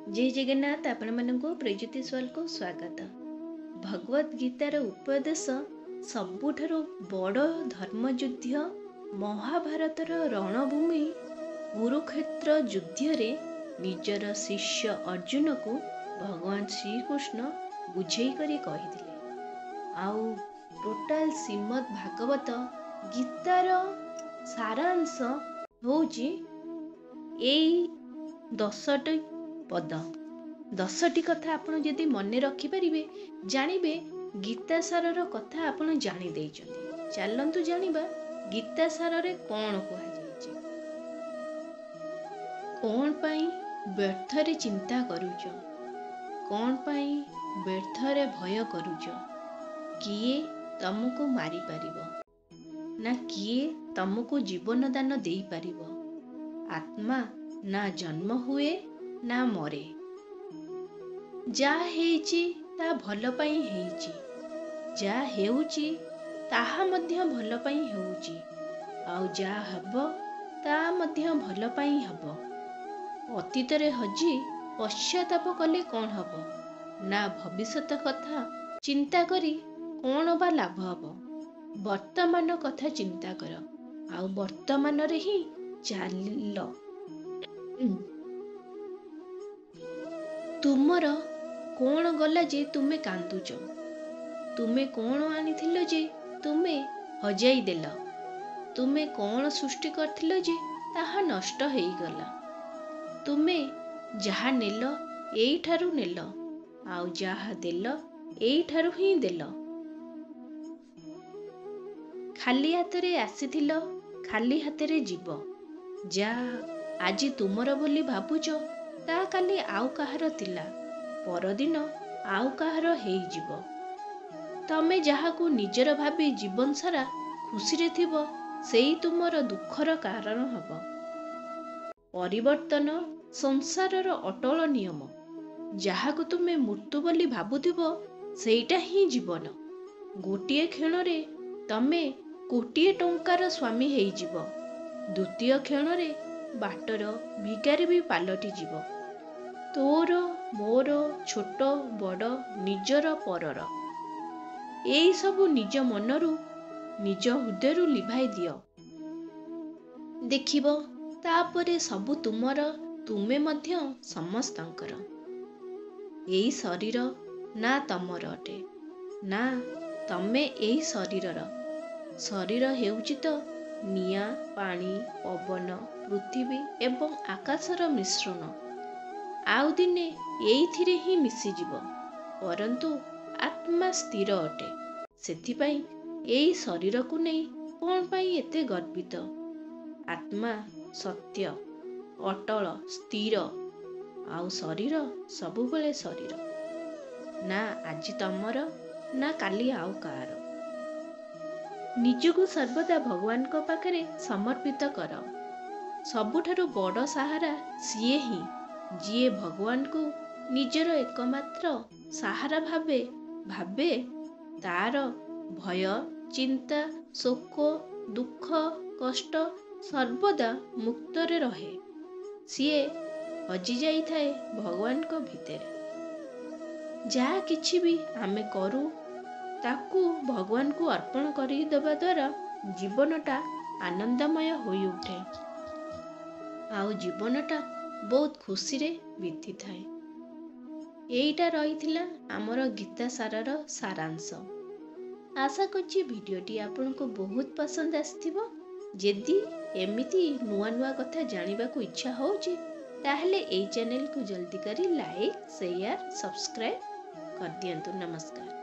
जय जगन्नाथ। आपण मानक प्रज्योति स्वाल को स्वागत। भगवद गीतार उपदेश सबुठारु बड़ धर्मयुद्ध महाभारतर रणभूमि कुरुक्षेत्र युद्ध रे निजर शिष्य अर्जुन को भगवान श्रीकृष्ण बुझेई करी कहिथिले। आउ टोटाल श्रीमद् भागवत गीतार सारांश होउची एई 10टी पद। 10टी कथा आपण जदि मन रखिपारे जानिबे गीता सारर कथा आपण जानी देइछन्ति। चलंतु जानिबा गीता सार रे कोन कुहा जायछि। कोन पई व्यर्थ रे चिंता करूछ, कोन पई व्यर्थ रे भय करूछ। किए तुमको मारी पारिबो ना किए तुमको जीवन दान देई पारिबो। आत्मा ना जन्म हुए ना मरे। जा हेइची ता भल पई हेइची, जा हेउची ताहा मध्य भल पई हेउची, आउ जा हबो ता मध्य भल पई हबो। अतीत रे हजी पश्चाताप कले कोन हबो ना भविष्यत कथा चिंता करी कोन बा लाभ हबो। वर्तमान कथा चिंता कर, आउ वर्तमान रे ही चाल। तुमर कोण गला जे तुमे कांदुच, तुमे कोण आनिथिलो जे तुमे हजाई देल, तुमे कोण सृष्टि करथिलो जे ताहा नष्ट हेई गला। तुमे जहा नेल एइठारु नेल, आउ जहा देल एइठारु ही देल। खाली हातरे आसीथिलो खाली हातरे जीव। जा आजी तुमर बोली भाबुच ता काली आउ काहार तिला, परदिन आउ काहार हेई जीव। तमे जहाकू निजर भाबी जीवन सारा खुशी रे थिबो सेई तुमर दुखर कारण हबो। परिवर्तन संसारर अटल नियम। जहाकू तुमे मृत्यु बोली भाबुथिबो सेईटा ही जीवन। गोटिए क्षण रे तमे कोटिए टंकार स्वामी हेई जीव, द्वितीय क्षण रे बाटर भिकारी भी पालटी जीव। तोर मोर छोट बड़ निजर परर एई सबु निज मनरू निज हृदयरू लिभाई दियो। देखिबो तापरे सबु तुमर, तुमे मध्य समस्तंकर। एई शरीर ना तमर अटे ना तमे एई शरीरर। शरीर हेउची तो निया पानी पवन पृथ्वी एवं आकाशर मिश्रण। आउ दिने एइथिरे ही मिसी जीव, परंतु आत्मा स्थिर अटे। सेथिपाई एई शरीर को नहीं कोन पाई एते गर्वित। आत्मा सत्य अटल स्थिर, आउ शरीर सबुबले शरीर। ना आजी तमर ना काली आउ कार। निजको सर्वदा भगवान को पाखरे समर्पित कर। सबुठारु बड़ सहारा सिए ही जिए भगवान को निजर एकमात्र सहारा भावे तार भय चिंता शोक दुख कष्ट सर्वदा मुक्त रे रहे। सिए हजि जाई थाए भगवान को भितरे। जहा किछि भी आमे करू ताकू भगवान को अर्पण करी देबा द्वारा जीवनटा आनंदमय होई उठे, आउ जीवनटा बहुत खुशी रे बीती थाए। एइटा रहिथिला हमर गीता सारर सारांश। आशा करछि भिडियोटी आपनको बहुत पसंद आस्थिबो। जदि एमिति नुआ नुआ कथा जानिबा को इच्छा होउछि ताहले एई चैनल को जल्दी करी लाइक शेयर सब्सक्राइब कर दियंतु। नमस्कार।